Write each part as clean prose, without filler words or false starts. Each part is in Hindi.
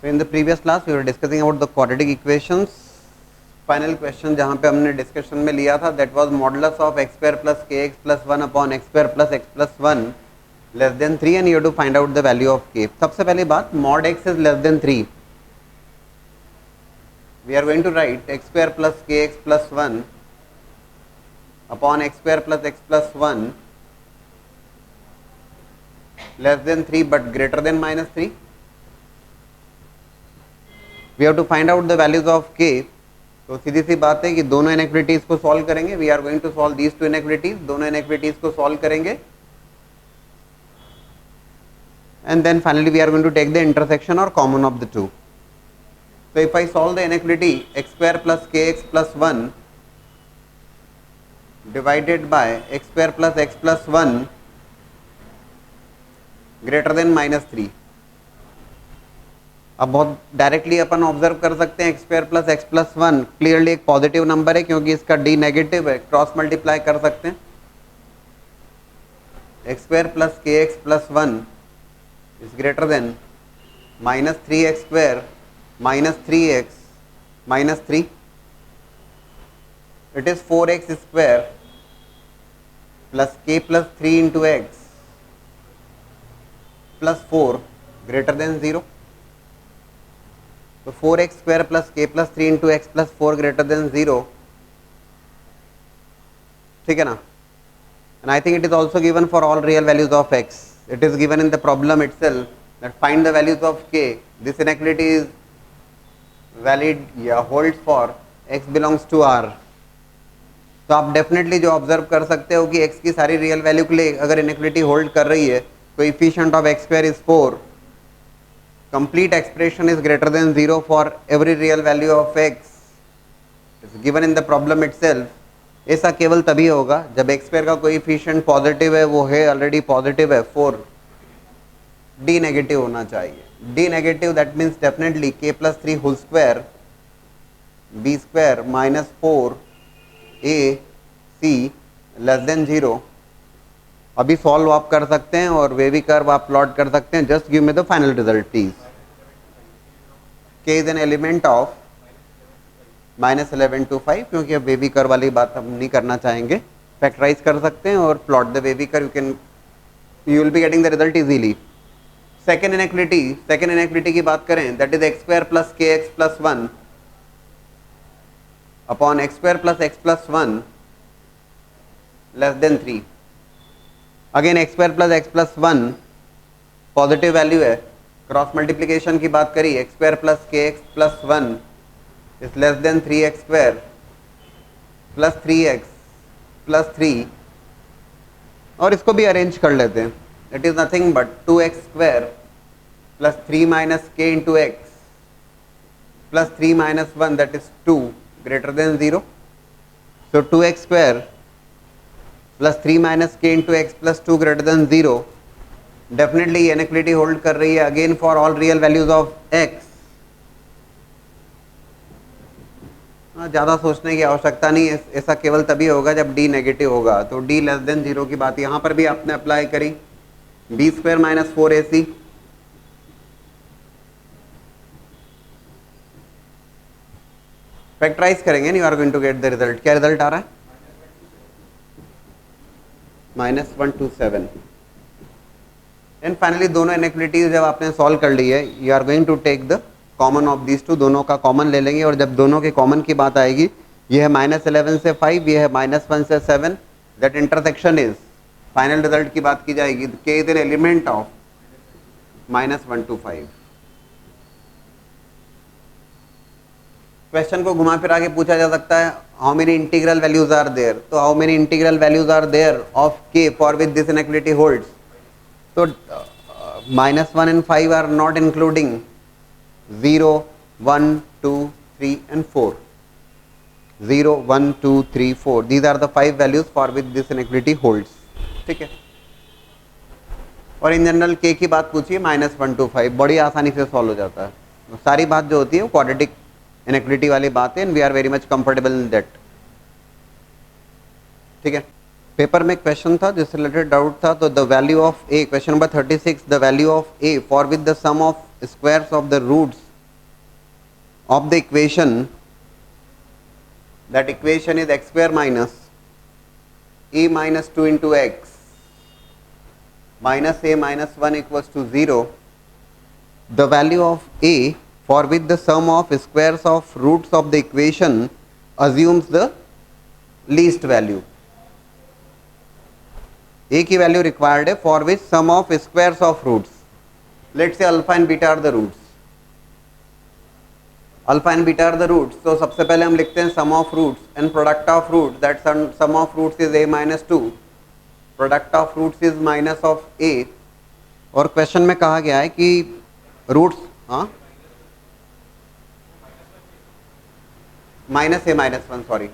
So in the previous class we were discussing about the quadratic equations. Final question जहाँ पे हमने डिस्कशन में लिया था that was modulus of x square plus kx plus 1 upon x square plus x plus 1 less than 3 and you have to find out the value of k. सबसे पहली बात mod x is less than 3. We are going to write x square plus kx plus 1 upon x square plus x plus 1 less than 3 but greater than minus 3. We have to find out the values of k. तो सीधी सी बात है कि दोनों इनइक्वालिटीज को सॉल्व करेंगे. We are going to solve these two inequalities. दोनों इनइक्वालिटीज को सॉल्व करेंगे and then finally we are going to take the intersection और common of the two. So if I solve the inequality x square plus kx plus 1 divided by x square plus x plus 1 greater than minus 3. अब बहुत डायरेक्टली अपन ऑब्जर्व कर सकते हैं x square plus x plus 1 clearly एक पॉजिटिव नंबर है क्योंकि इसका डी नेगेटिव है. क्रॉस मल्टीप्लाई कर सकते हैं. X square plus k x plus 1 is greater then minus 3x square minus 3x minus 3. It is 4x square plus k plus 3 into x plus 4 greater than 0. So 4x square plus k plus 3 into x plus 4 greater than 0. ठीक है ना? And I think it is also given for all real values of x. It is given in the problem itself that find the values of k. This inequality is valid या holds for x belongs to R. तो आप डेफिनेटली जो ऑब्जर्व कर सकते हो कि x की सारी रियल वैल्यू के लिए अगर इनइक्वालिटी होल्ड कर रही है coefficient of x square is 4. Complete expression is greater than 0 for every real value of x. It's given in the problem itself. ऐसा केवल तभी होगा जब x स्क्वायर का कोएफिशिएंट पॉजिटिव है. वो है ऑलरेडी पॉजिटिव है 4. डी नेगेटिव होना चाहिए. D negative, that means definitely k plus 3 whole square b square minus 4 a c less than 0. अभी सॉल्व आप कर सकते हैं और वेवी कर्व आप प्लॉट कर सकते हैं. Just give me the final result please. k is an element of -11 to 5 क्योंकि अब वेवी कर्व वाली बात हम नहीं करना चाहेंगे. फैक्टराइज कर सकते हैं और plot the wavy curve. You will be getting the result easily. Second inequality की बात करें that is x square plus k x plus 1 upon x square plus x plus 1 less than 3. Again x square plus x plus 1 positive value है. क्रॉस मल्टीप्लीकेशन की बात करी x square plus k x plus 1 is less than 3x square plus 3x plus 3 और इसको भी अरेंज कर लेते हैं. It is nothing but 2x square plus 3 minus k into x plus 3 minus 1 that is 2 greater than 0. So 2x square plus 3 minus k into x plus 2 greater than 0. Definitely inequality hold कर रही है again for all real values of x. ज़्यादा सोचने की आवश्यकता नहीं है. ऐसा केवल तभी होगा जब d नेगेटिव होगा. तो d लेस देन 0 की बात यहाँ पर भी आपने अप्लाई करी. B square minus 4ac factorise करेंगे you are going to get the result. क्या रिजल्ट आ रहा है? -127. एंड फाइनली दोनों इनइक्वालिटीज जब आपने सॉल्व कर ली है you are going to take the common of these two. दोनों का कॉमन ले लेंगे और जब दोनों के कॉमन की बात आएगी ये है -11 से 5, ये है -1 से 7. That intersection is final result की बात की जाएगी. k is an element of -1 to 5. Question को घुमा फिरा के पूछा जा सकता है how many integral values are there. तो how many integral values are there of k for which this inequality holds. तो -1 and 5 are not including 0, 1, 2, 3 and 4. 0, 1, 2, 3, 4. These are the 5 values for which this inequality holds. ठीक है. और इन जनरल k की बात पूछिए -1 to 5 बड़ी आसानी से सॉल्व हो जाता है. सारी बात जो होती है वो क्वाड्रेटिक इनइक्वालिटी वाली बात है and we are very much comfortable in that. ठीक है. पेपर में क्वेश्चन था जिससे रिलेटेड डाउट था. तो the value of a, question number 36, the value of a for with the sum of squares of the roots of the equation, that equation is x square minus a minus 2 into x minus a minus 1 equals to 0, the value of a for which the sum of squares of roots of the equation assumes the least value. A की वैल्यू रिक्वायर्ड है for which sum of squares of roots, let's say alpha and beta are the roots, alpha and beta are the roots, तो सबसे पहले हम लिखते हैं sum of roots and product of roots, that sum of roots is a minus 2, product of roots is minus of a, और क्वेश्चन में कहा गया है कि roots minus a minus 1, sorry,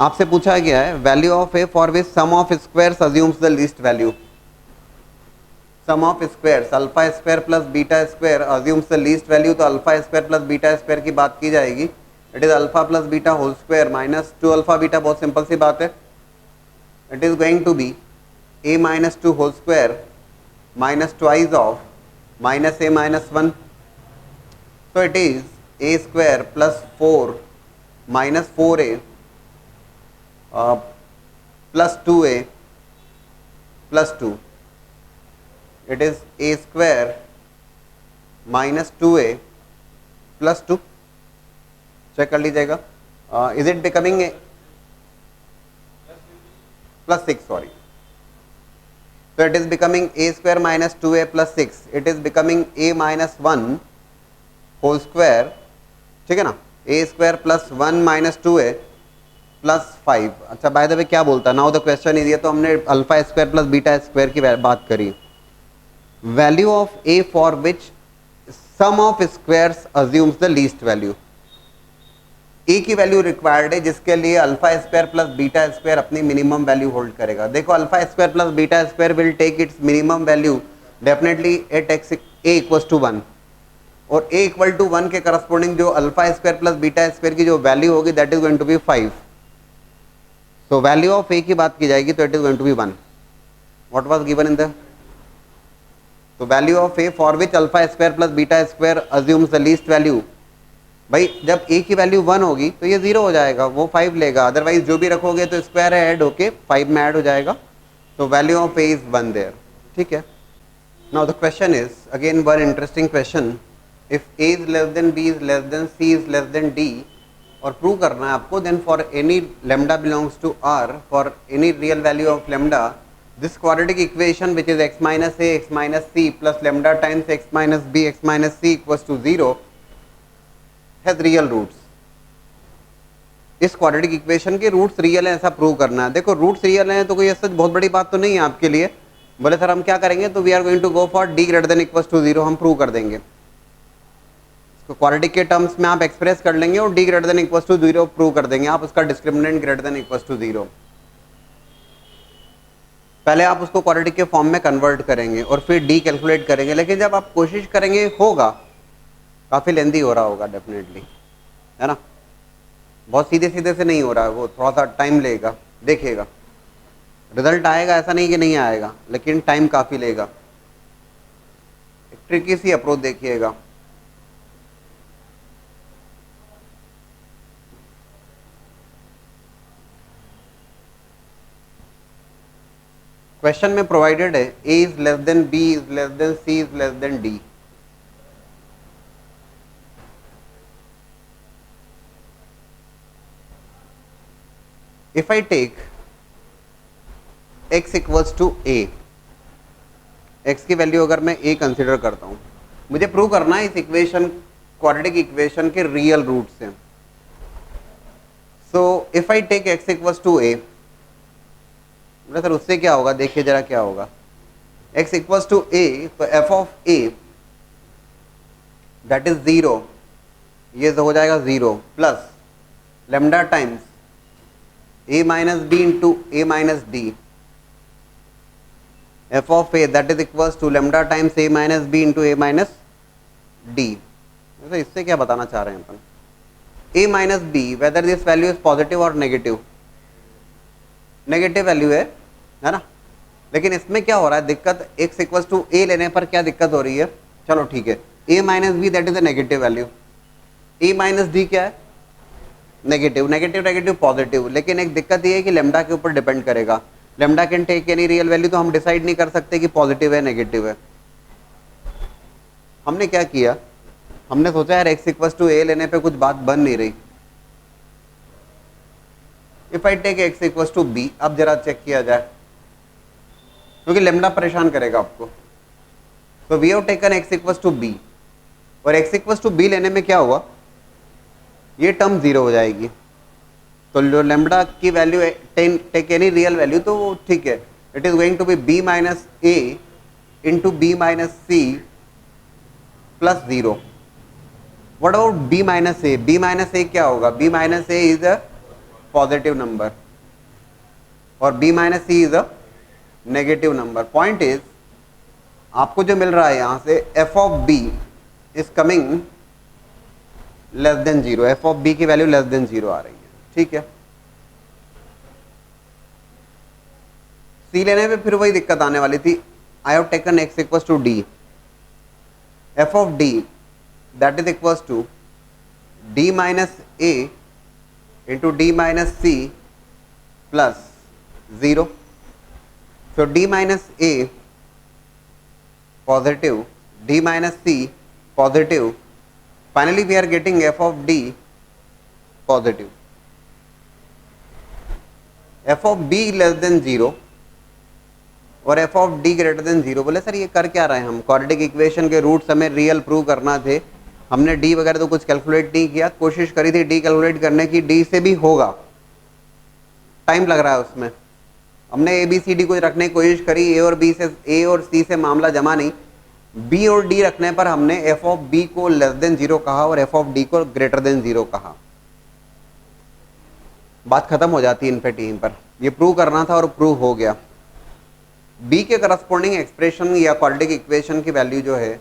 आपसे पूछा गया है value of a for which sum of squares assumes the least value, sum of squares alpha square plus beta square assumes the least value, तो alpha square plus beta square की बात की जाएगी, it is alpha plus beta whole square minus 2 alpha beta, बहुत सिंपल सी बात है, it is going to be a minus 2 whole square minus twice of minus a minus 1, so it is a square plus 4 minus 4a plus 2a plus 2, it is a square minus 2a plus 2, check कर लीजिएगा, is it becoming a plus 6, sorry, so it is becoming a square minus 2a plus 6, it is becoming a minus 1 whole square, ठीक है ना, a square plus 1 minus 2a plus 5, अच्छा बाय द वे क्या बोलता है नाउ द क्वेश्चन इज, ये तो हमने alpha square plus beta square की बात करी, value of a for which sum of squares assumes the least value, a की वैल्यू रिक्वायर्ड है जिसके लिए alpha square plus beta square अपनी मिनिमम वैल्यू होल्ड करेगा, देखो alpha square plus beta square will take its minimum value definitely at x a equals to 1, और a इक्वल टू 1 के करस्पॉन्डिंग जो alpha square plus beta square की जो वैल्यू होगी that is going to be 5, so value of a की बात की जाएगी तो it is going to be 1, what was given in the, तो value of a for which alpha square plus beta square assumes the least value, भाई जब a की वैल्यू 1 होगी तो ये 0 हो जाएगा, वो 5 लेगा, अदरवाइज जो भी रखोगे तो स्क्वायर ऐड होके 5 में ऐड हो जाएगा, तो value of a is 1 there, ठीक है। Now the question is again one interesting question, if a is less than b is less than c is less than d, और प्रूव करना है आपको, then for any lambda belongs to r, for any real value of lambda, this quadratic equation which is x minus a x minus c plus lambda times x minus b x minus c equals to 0 has real roots, इस क्वाड्रेटिक इक्वेशन के रूट्स रियल हैं ऐसा प्रूव करना है, देखो रूट्स रियल हैं तो कोई ऐसा बहुत बड़ी बात तो नहीं है आपके लिए, बोले सर हम क्या करेंगे, तो we are going to go for d greater than equals to 0, हम प्रूव कर देंगे, तो क्वाड्रेटिक के टर्म्स में आप एक्सप्रेस कर लेंगे और d greater than equals to 0 prove कर देंगे आप, उसका discriminant greater than equals to 0, पहले आप उसको क्वाड्रेटिक के फॉर्म में कन्वर्ट करेंगे और फिर d कैलकुलेट करेंगे, लेकिन जब आप कोशिश करेंगे होगा काफ़ी लेंदी हो रहा होगा डेफिनेटली, है ना, बहुत सीधे सीधे से नहीं हो रहा है, वो थोड़ा सा टाइम लेगा, देखिएगा रिजल्ट आएगा, ऐसा नहीं कि नहीं आएगा, लेकिन टाइम काफ़ी लेगा, एक ट्रिकी सी अप्रोच देखिएगा, क्वेश्चन में प्रोवाइडेड है a is less then b is less then c is less then d, if I take x equals to a, x की वैल्यू अगर मैं a कंसिडर करता हूं, मुझे प्रूव करना है इस इक्वेशन क्वाड्रेटिक इक्वेशन के रियल रूट से, so if I take x equals to a, sir उससे क्या होगा, देखिए जरा क्या होगा, x इक्वल्स टू a, तो f of a that is 0, ये हो जाएगा 0 plus lambda times a minus b into a minus d, f of a that is equals to lambda times a minus b into a minus d, तो इससे क्या बताना चाह रहे हैं अपन, a minus b whether this value is positive और नेगेटिव, नेगेटिव वैल्यू है ना, लेकिन इसमें क्या हो रहा है दिक्कत, x इक्वल्स टू a लेने पर क्या दिक्कत हो रही है, चलो ठीक है, a minus b that is a negative value, a minus d क्या है, नेगेटिव, नेगेटिव नेगेटिव पॉजिटिव, लेकिन एक दिक्कत ये है कि लेमडा के ऊपर डिपेंड करेगा, lambda can take any real value, तो हम डिसाइड नहीं कर सकते कि पॉजिटिव है नेगेटिव है। हमने क्या किया, हमने सोचा यार x इक्वल टू ए लेने पे कुछ बात बन नहीं रही, if I take x equal to B, अब जरा चेक किया जाए क्योंकि लेमडा परेशान करेगा आपको। तो we have taken x equal to B, और x इक्वल टू बी लेने में क्या हुआ, ये टर्म जीरो हो जाएगी, तो लेमडा की value take any real value तो ठीक है, it is going to be b minus A into b minus C plus zero. What about b minus a, b minus a क्या होगा, b minus a is a positive number और b minus c is a negative number. Point is आपको जो मिल रहा है यहां से f of b is coming less than zero, f of B की वैल्यू लेस देन जीरो आ रही है, ठीक है। सी लेने पे फिर वही दिक्कत आने वाली थी, I have taken X equal to D, F of D that is equal to D minus A into D minus C plus zero, so d minus a positive, d minus c positive, finally we are getting f of d positive, f of b less than 0 और f of d greater than 0। बोले सर ये कर क्या रहे हैं हम, क्वाड्रेटिक इक्वेशन के रूट्स हमें रियल प्रूव करना थे, हमने d वगैरह तो कुछ कैलकुलेट नहीं किया, कोशिश करी थी d कैलकुलेट करने की, d से भी होगा, टाइम लग रहा है उसमें, हमने ए बी सी डी को रखने की कोशिश करी, ए और बी से, ए और सी से मामला जमा नहीं, बी और डी रखने पर हमने एफ ऑफ बी को लेस देन जीरो कहा और एफ ऑफ डी को ग्रेटर देन जीरो कहा, बात खत्म हो जाती है इन पे टीम पर, ये प्रूव करना था और प्रूव हो गया। बी के करस्पॉन्डिंग एक्सप्रेशन या क्वाड्रेटिक इक्वेशन की वैल्यू जो है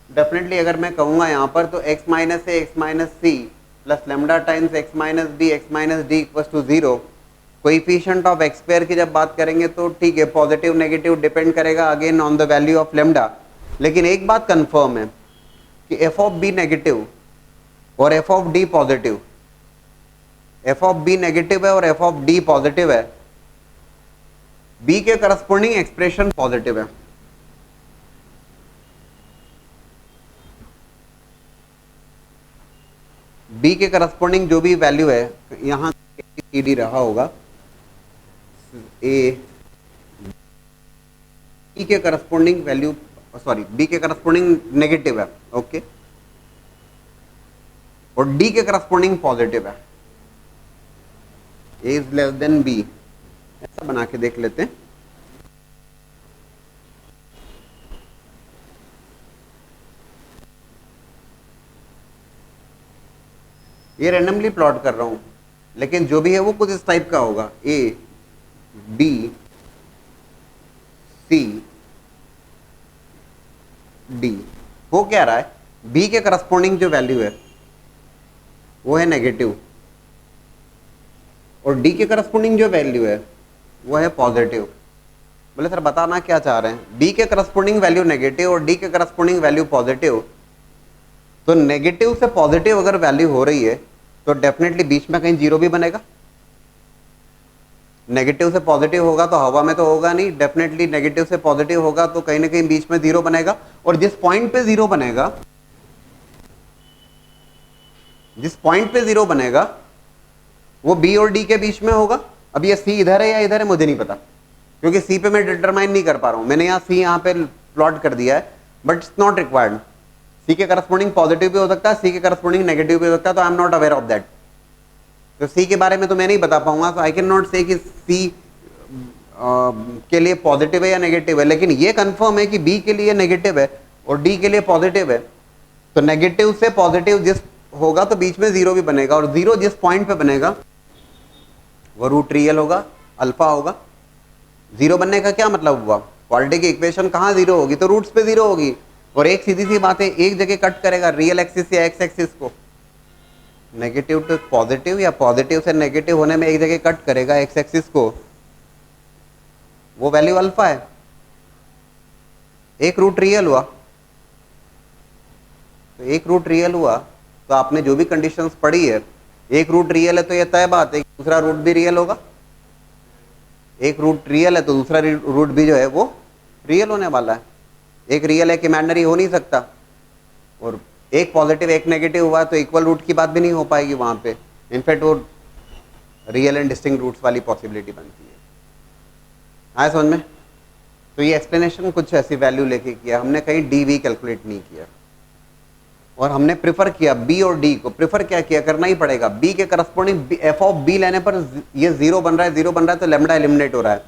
डेफिनेटली अगर मैं कहूंगा यहाँ पर तो x minus A X minus C plus lambda times X minus B X minus D equal to zero. Coefficient of X square की जब बात करेंगे तो ठीक है, पॉजिटिव नेगेटिव डिपेंड करेगा again on the value of lambda, लेकिन एक बात कंफर्म है कि एफ ऑफ बी नेगेटिव और F of D positive, F of B negative है और एफ ऑफ डी पॉजिटिव है, बी के करस्पॉन्डिंग एक्सप्रेशन पॉजिटिव है। बी के करस्पॉन्डिंग जो भी वैल्यू है, यहां सी डी रहा होगा, ए बी के करस्पॉन्डिंग वैल्यू, सॉरी बी के करस्पॉन्डिंग नेगेटिव है, ओके, और डी के करस्पॉन्डिंग पॉजिटिव है, ए इज लेस देन बी, ऐसा बना के देख लेते हैं। ये रैंडमली प्लॉट कर रहा हूं, लेकिन जो भी है वो कुछ इस टाइप का होगा, ए बी सी डी। हो क्या रहा है, बी के करस्पॉन्डिंग जो वैल्यू है वो है नेगेटिव और डी के करस्पॉन्डिंग जो वैल्यू है वो है पॉजिटिव। बोले सर बताना क्या चाह रहे हैं, बी के करस्पॉन्डिंग वैल्यू नेगेटिव और डी के करस्पॉन्डिंग वैल्यू पॉजिटिव, तो नेगेटिव से पॉजिटिव अगर वैल्यू हो रही है तो डेफिनेटली बीच में कहीं जीरो भी बनेगा, नेगेटिव से पॉजिटिव होगा तो हवा में तो होगा नहीं, डेफिनेटली नेगेटिव से पॉजिटिव होगा तो कहीं ना कहीं बीच में जीरो बनेगा, और जिस पॉइंट पे जीरो बनेगा, जिस पॉइंट पे जीरो बनेगा वो बी और डी के बीच में होगा। अब ये सी इधर है या इधर है मुझे नहीं पता, क्योंकि सी पे मैं डिटरमाइन नहीं कर पा रहा हूं, मैंने यहाँ सी यहाँ पे प्लॉट कर दिया है, बट इट्स नॉट रिक्वायर्ड। सी के करस्पॉन्डिंग पॉजिटिव भी हो सकता है, सी के करस्पॉन्डिंग नेगेटिव भी हो सकता है, तो I am not aware of that, तो सी के बारे में तो मैं नहीं बता पाऊंगा, तो आई कैन नॉट से कि सी के लिए पॉजिटिव है या नेगेटिव है, लेकिन ये कंफर्म है कि बी के लिए नेगेटिव है और डी के लिए पॉजिटिव है, तो नेगेटिव से पॉजिटिव जिस होगा तो बीच में जीरो भी बनेगा, और जीरो जिस पॉइंट पे बनेगा वो रूट रियल होगा, अल्फा होगा। जीरो बनने का क्या मतलब हुआ, क्वाड्रेटिक इक्वेशन कहाँ जीरो होगी, तो रूट्स पे जीरो होगी, और एक सीधी सी बात है, एक जगह कट करेगा रियल एक्सिस या एक्स एक्सिस को, नेगेटिव टू पॉजिटिव या पॉजिटिव से नेगेटिव होने में एक जगह कट करेगा एक्स एक्सिस को, वो वैल्यू अल्फा है, एक रूट रियल हुआ, तो एक रूट रियल हुआ, तो आपने जो भी कंडीशंस पढ़ी है, एक रूट रियल है तो ये तय बात है कि दूसरा रूट भी रियल होगा। एक रूट रियल है तो दूसरा रूट भी जो है वो रियल होने वाला है। एक रियल एक इमेजिनरी हो नहीं सकता, और एक पॉजिटिव एक नेगेटिव हुआ तो इक्वल रूट की बात भी नहीं हो पाएगी वहां पे। इनफैक्ट वो रियल एंड डिस्टिंक्ट रूट्स वाली पॉसिबिलिटी बनती है। आया समझ में? तो ये एक्सप्लेनेशन कुछ ऐसी वैल्यू लेके किया हमने, कहीं डी वी कैलकुलेट नहीं किया, और हमने प्रिफर किया बी और डी को। प्रिफर क्या किया, करना ही पड़ेगा। बी के करस्पॉन्डिंग एफ ऑफ बी लेने पर ये जीरो बन रहा है, जीरो बन रहा है तो लेमडा एलिमिनेट हो रहा है,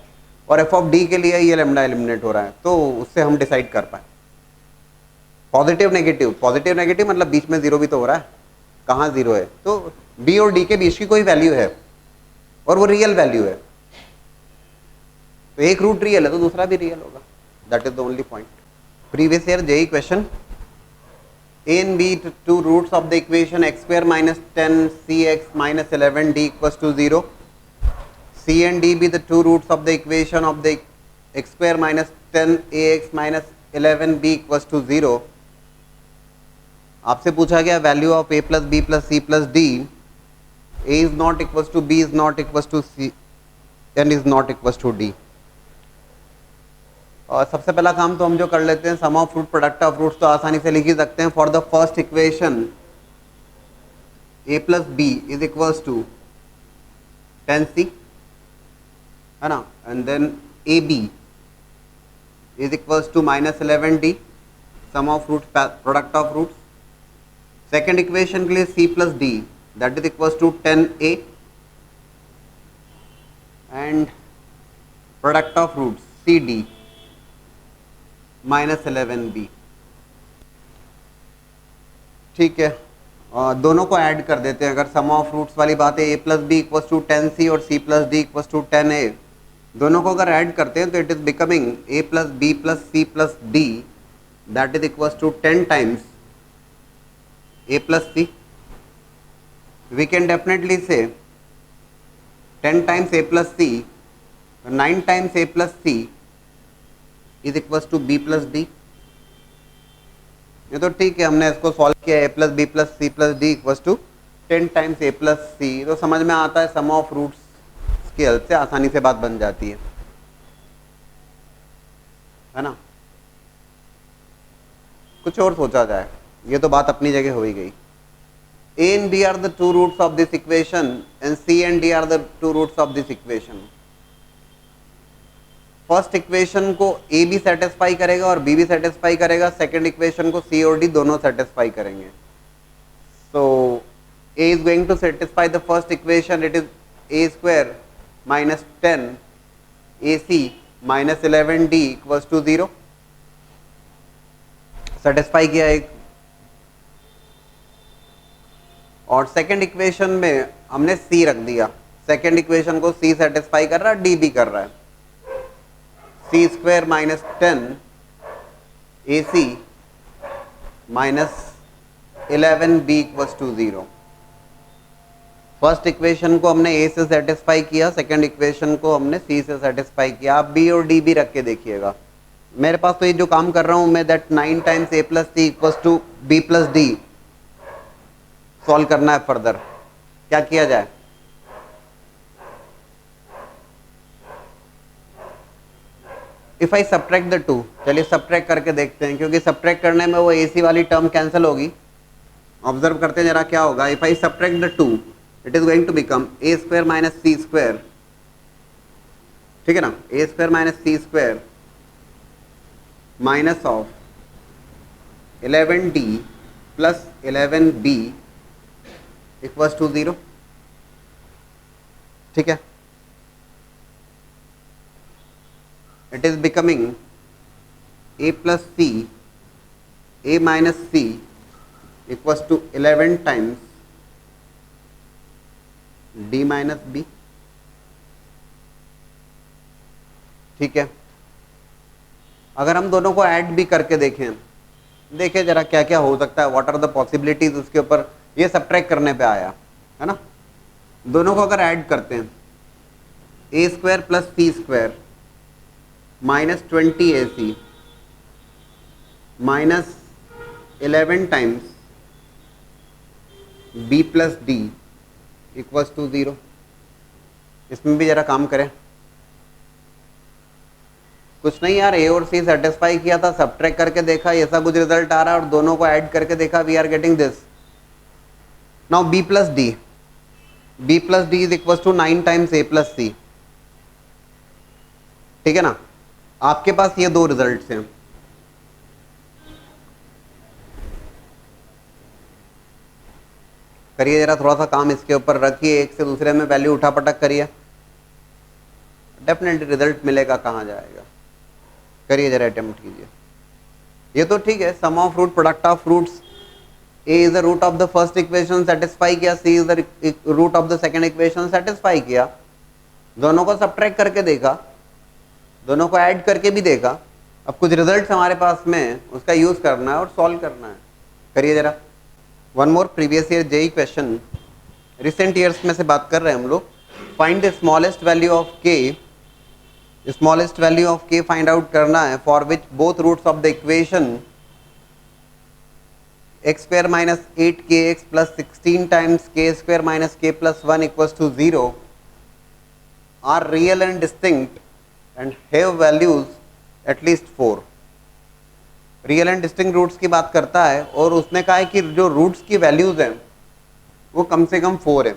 और एफ ऑफ डी के लिए ये लेमडा एलिमिनेट हो रहा है, तो उससे हम डिसाइड कर पाए। पॉजिटिव नेगेटिव, पॉजिटिव नेगेटिव मतलब बीच में जीरो भी तो हो रहा है, कहाँ जीरो है? तो बी और डी के बीच की कोई वैल्यू है और वो रियल वैल्यू है, तो एक रूट रियल है तो दूसरा भी रियल होगा। That is the only point. Previous year JEE question, A and B two roots of the equation x square minus 10 cx minus 11 d equals to 0. C and D be the two roots of the equation of the x square minus 10 ax minus 11 b equals to 0. आपसे पूछा गया value of a plus b plus c plus d, a is not equals to b is not equals to c and is not equals to d. और सबसे पहला काम तो हम जो कर लेते हैं, sum of root product of roots तो आसानी से लिख ही सकते हैं। For the first equation a plus b is equals to 10c, है ना, and then a b is equals to minus 11d, sum of root product of roots. Second equation के लिए c plus D that is equals to 10a and product of roots c d minus 11b। ठीक है, दोनों को ऐड कर देते हैं। अगर सम ऑफ फ्रूट्स वाली बात है, a plus B equals to 10c और c plus D equals to 10a, दोनों को अगर ऐड करते हैं तो it is becoming a plus B plus C plus D that is equals to 10 times a plus C. We can definitely say 10 times a plus C, 9 times a plus C is equals to B plus D. ये तो ठीक है, हमने इसको सॉल्व किया, a plus B plus C plus D equals to 10 times a plus c, तो समझ में आता है सम ऑफ रूट्स की हेल्प से आसानी से बात बन जाती है ना। कुछ और सोचा जाए, ये तो बात अपनी जगह हो ही गई। a and b are the two roots of this equation and c and d are the two roots of this equation. First equation को ए भी सेटिस्फाई करेगा और बी भी सेटिस्फाई करेगा, सेकंड इक्वेशन को सी और डी दोनों सेटिस्फाई करेंगे। So a is going to satisfy the first equation, it is a square minus 10 a C minus 11 d equals to 0। Satisfy किया एक, और सेकंड इक्वेशन में हमने सी रख दिया, सेकंड इक्वेशन को सी सेटिस्फाई कर रहा है, डी भी कर रहा है। C square minus 10 a C minus 11 b equals to 0। First equation को हमने ए से सेटिस्फाई किया, सेकंड इक्वेशन को हमने सी से सेटिस्फाई किया। आप बी और डी भी रख के देखिएगा। मेरे पास तो ये जो काम कर रहा हूं मैं, that 9 times A plus C equals to B plus D solve करना है फर्दर। क्या किया जाए? If I subtract the two, चलिए सब्ट्रैक्ट करके देखते हैं, क्योंकि सब्ट्रैक्ट करने में वो एसी वाली टर्म कैंसिल होगी। ऑब्जर्व करते हैं जरा क्या होगा। If I subtract the two it is going to become a square minus c square, ठीक है ना, a square minus c square minus of 11d plus 11b equals to 0। ठीक है, it is becoming a plus c, a minus c equals to 11 times d minus b। ठीक है, अगर हम दोनों को ऐड भी करके देखें जरा क्या क्या हो सकता है, व्हाट आर द पॉसिबिलिटीज, उसके ऊपर ये सब्ट्रैक्ट करने पे आया है ना। दोनों को अगर ऐड करते हैं, a square plus C square minus 20 A C minus 11 times b plus D equals to 0। इसमें भी जरा काम करें। कुछ नहीं यार, ए और सी सेटिस्फाई किया था, सब्ट्रैक्ट करके देखा, ऐसा कुछ रिजल्ट आ रहा है और दोनों को ऐड करके देखा, we are getting this. Now b plus d is equal to 9 times a plus c. ठीक है ना, आपके पास ये दो रिजल्ट्स हैं। करिए जरा थोड़ा सा काम इसके ऊपर रखिए, एक से दूसरे में वैल्यू उठा पटक करिए, डेफिनेटली रिजल्ट मिलेगा, कहाँ जाएगा। करिए जरा अटेम्प्ट कीजिए। ये तो ठीक है, sum of root product of roots, a is the root of the first equation satisfy किया, c is the root of the second equation satisfy किया। दोनों को सब्ट्रैक्ट करके देखा, दोनों को ऐड करके भी देखा। अब कुछ रिजल्ट्स हमारे पास में, उसका यूज करना है और सॉल्व करना है। करिए जरा। One more previous year JEE question, recent years में से बात कर रहे हैं हम लोग। Find the smallest value of K, smallest value of K find out करना है for which both roots of the equation x square minus 8kx plus 16 times k square minus k plus 1 equals to 0 are real and distinct and have values at least 4। Real and distinct roots की बात करता है और उसने कहा है कि जो रूट्स की वैल्यूज हैं वो कम से कम 4 है।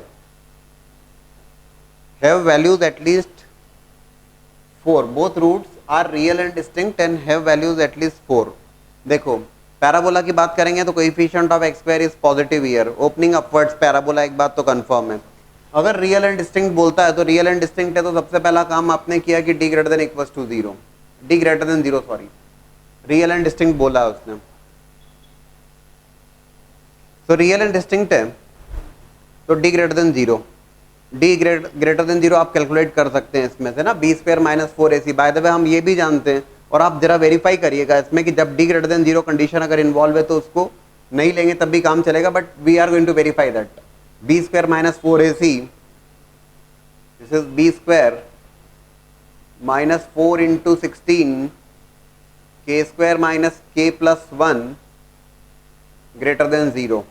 Have values at least 4, both roots are real and distinct and have values at least 4। देखो पैराबोला की बात करेंगे तो coefficient of X square is positive here, opening upwards parabola, एक बात तो कंफर्म है। अगर रियल एंड डिस्टिंक्ट बोलता है तो रियल एंड डिस्टिंक्ट है, तो सबसे पहला काम आपने किया कि D greater than equals to 0, D greater than 0 sorry, real and distinct बोला है उसने। तो रियल एंड डिस्टिंक्ट है तो D greater than 0, D greater than 0 आप कैलकुलेट कर सकते हैं इसमें से ना, B square minus 4ac। By the way हम ये भी जानते हैं और आप जरा वेरीफाई करिएगा इसमें कि जब डी ग्रेटर देन 0 कंडीशन अगर इन्वॉल्व है तो उसको नहीं लेंगे तब भी काम चलेगा, but we are going to verify that. B square minus 4ac, this is B square minus 4 into 16 k square minus k plus 1 greater than 0।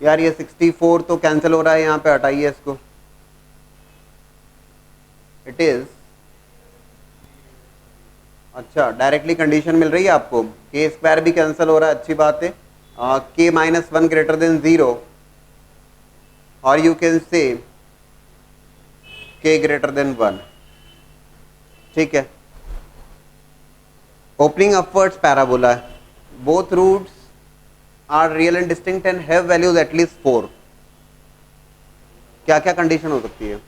यार ये 64 तो कैंसिल हो रहा है, यहाँ पे हटाइए इसको। इट इज, अच्छा डायरेक्टली कंडीशन मिल रही है आपको, के स्क्वायर भी कैंसिल हो रहा है, अच्छी बात है। के माइनस 1 ग्रेटर देन 0 और यू कैन से के ग्रेटर देन 1। ठीक है, ओपनिंग अपवर्ड्स पैराबोला है, both roots are real and distinct and have values at least 4। क्या क्या कंडीशन हो सकती है?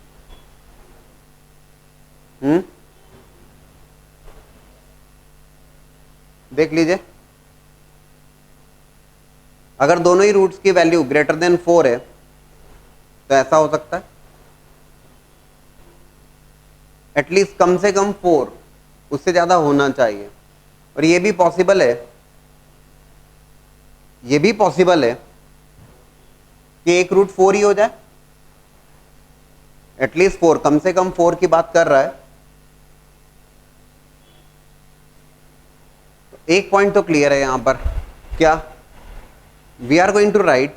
देख लीजिए, अगर दोनों ही रूट्स की वैल्यू ग्रेटर देन 4 है तो ऐसा हो सकता है, एटलीस्ट कम से कम 4, उससे ज्यादा होना चाहिए। और ये भी पॉसिबल है, ये भी पॉसिबल है कि एक रूट 4 ही हो जाए, एटलीस्ट 4, कम से कम 4 की बात कर रहा है। एक पॉइंट तो क्लियर है यहां पर, क्या? We are going to write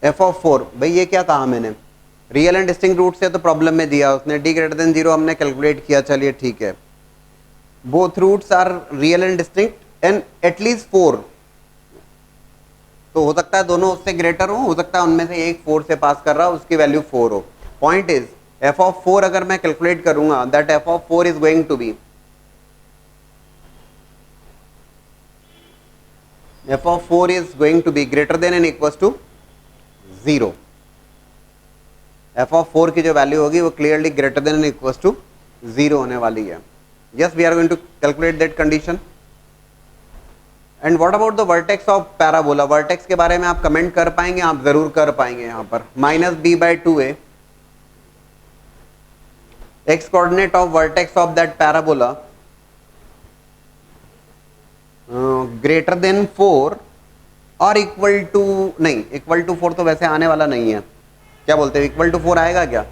F of 4। भाई ये क्या कहा मैंने, रियल एंड डिस्टिंक्ट रूट से तो प्रॉब्लम में दिया उसने, डी ग्रेटर देन 0 हमने कैलकुलेट किया, चलिए ठीक है। Both roots are real and distinct and at least 4, तो हो सकता है दोनों उससे ग्रेटर हो सकता है उनमें से एक 4 से पास कर रहा हो, उसकी वैल्यू 4 हो। पॉइंट इज एफ ऑफ 4 अगर मैं कैलकुलेट करूंगा, that F of 4 is going to be f of 4 is going to be greater than and equals to 0। f of 4 की जो वैल्यू होगी वो clearly greater than and equals to 0 होने वाली है। Yes, we are going to calculate that condition. And what about the vertex of parabola? Vertex के बारे में आप कमेंट कर पाएंगे? आप जरूर कर पाएंगे। यहाँ पर -b/2a, x coordinate of vertex of that parabola greater than 4 और इक्वल टू, नहीं इक्वल टू 4 तो वैसे आने वाला नहीं है, क्या बोलते हैं, इक्वल टू 4 आएगा क्या?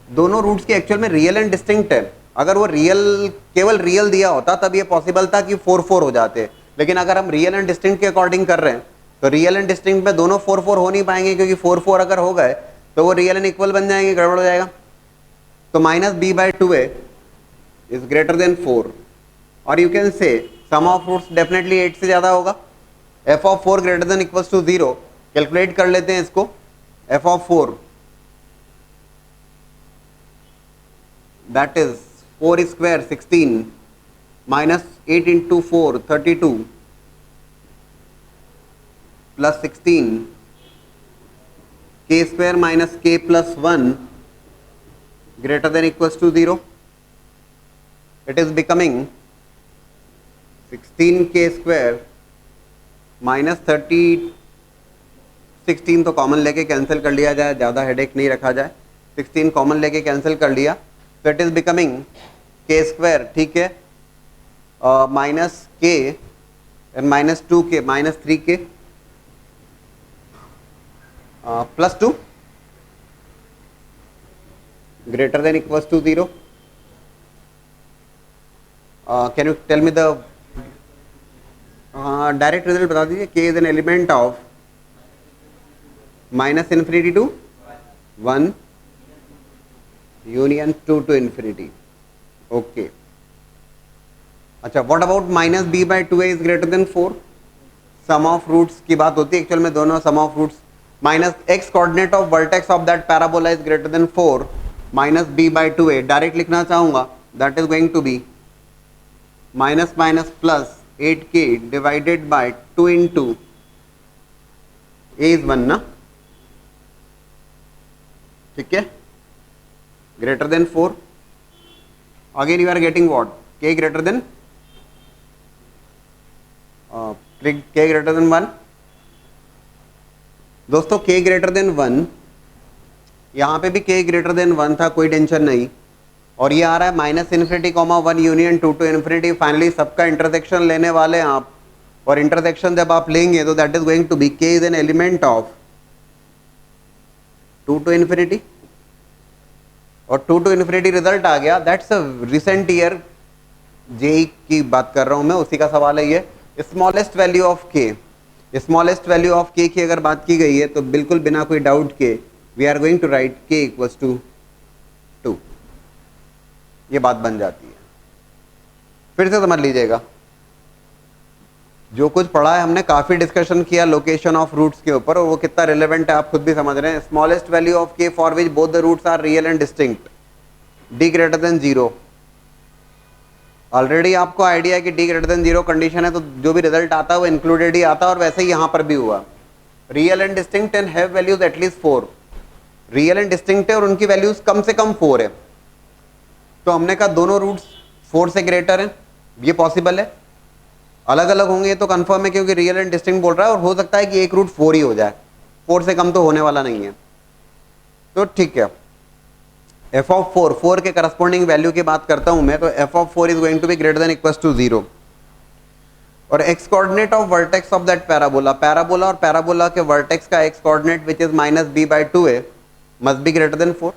दोनों रूट्स के एक्चुअल में रियल एंड डिस्टिंक्ट है। अगर वो रियल, केवल रियल दिया होता तब ये पॉसिबल था कि 4 4 हो जाते, लेकिन अगर हम रियल एंड डिस्टिंक्ट के अकॉर्डिंग कर रहे हैं तो रियल एंड डिस्टिंक्ट में दोनों 4 4 हो नहीं पाएंगे, क्योंकि 4 4 अगर हो गए तो वो रियल एंड इक्वल बन जाएंगे, गड़बड़ हो जाएगा। तो minus B by two A is greater than 4, और you can say some of roots definitely 8 से ज्यादा होगा। F of 4 greater than equals to 0, calculate कर लेते हैं इसको। F of 4 that is 4 square 16 minus 8 into 4 32 plus 16 k square minus k plus 1 greater than equals to 0. It is becoming 16k square minus 30, 16 तो कॉमन लेके कैंसिल कर लिया जाए, ज़्यादा हेडेक नहीं रखा जाए, 16 कॉमन लेके कैंसिल कर लिया, तो it is becoming k square, ठीक है, minus k and minus 2k minus 3k plus 2 greater than equals to 0. Can you tell me the direct result बता दीजिए। k is an element of minus infinity to 1 union 2 to infinity. Okay. अच्छा, what about minus b by 2a is greater than 4? sum of roots की बात होती है एक्चुअल में, दोनों sum of roots। minus x coordinate of vertex of that parabola is greater than 4 minus B by two A, direct लिखना चाहूंगा, that is going to be minus minus plus 8k divided by 2 into A is 1 ना, ठीक है, greater than 4। Again you are getting what, k greater than k greater than 1। दोस्तों k ग्रेटर देन 1, यहाँ पे भी k ग्रेटर देन 1 था, कोई टेंशन नहीं, और ये आ रहा है minus infinity comma 1 union 2 to infinity. Finally सबका इंटरसेक्शन लेने वाले हैं आप, और इंटरसेक्शन जब आप लेंगे तो that is going to be k is an element of 2 to infinity, और 2 टू इन्फिनिटी रिजल्ट आ गया। That's a recent year JEE की बात कर रहा हूँ मैं, उसी का सवाल है ये। Smallest value of k, smallest value of k की अगर बात की गई है तो बिल्कुल बिना कोई डाउट के we are going to write k equals to 2, ये बात बन जाती है। फिर से समझ लीजिएगा, जो कुछ पढ़ा है हमने, काफी डिस्कशन किया लोकेशन ऑफ रूट्स के ऊपर, और वो कितना रिलेवेंट है आप खुद भी समझ रहे हैं। Smallest value of k for which both the roots are real and distinct, d greater than 0। Already आपको आइडिया है कि d ग्रेटर देन 0 कंडीशन है, तो जो भी रिजल्ट आता है वो इंक्लूडेड ही आता है, और वैसे ही यहाँ पर भी हुआ। Real and distinct and have values at least 4, real and distinct है और उनकी वैल्यूज कम से कम 4 है, तो हमने कहा दोनों रूट्स 4 से ग्रेटर हैं, ये पॉसिबल है। अलग अलग होंगे तो कंफर्म है, क्योंकि रियल एंड डिस्टिंक्ट बोल रहा है, और हो सकता है कि एक रूट 4 ही हो जाए, 4 से कम तो होने वाला नहीं है, तो ठीक है। एफ ऑफ 4 के करस्पॉन्डिंग वैल्यू की बात करता हूं मैं, तो F of 4 is going to be greater than equals to 0, और X coordinate of vertex of that parabola, parabola और पैराबोला के वर्टेक्स का X coordinate which is minus B by 2a must be greater than 4।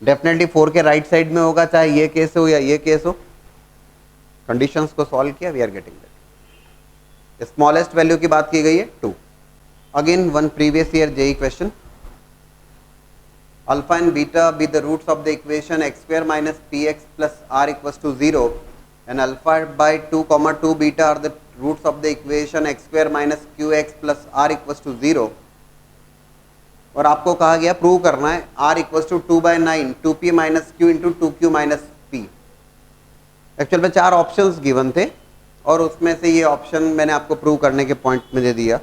Definitely 4 के राइट साइड में होगा, चाहे ये केस हो या ये केस हो। कंडीशंस को सॉल्व किया, we are getting that. Smallest value की बात की गई है 2। Again one previous year JEE question, alpha and beta be the roots of the equation x square minus P X plus R equals to 0 and alpha by 2 beta are the roots of the equation x square minus Q X plus R equals to 0, और आपको कहा गया प्रूव करना है r equals to 2/9 2p minus Q into 2q minus p। Actual में 4 ऑप्शंस गिवन थे, और उसमें से ये ऑप्शन मैंने आपको प्रूव करने के पॉइंट में दे दिया।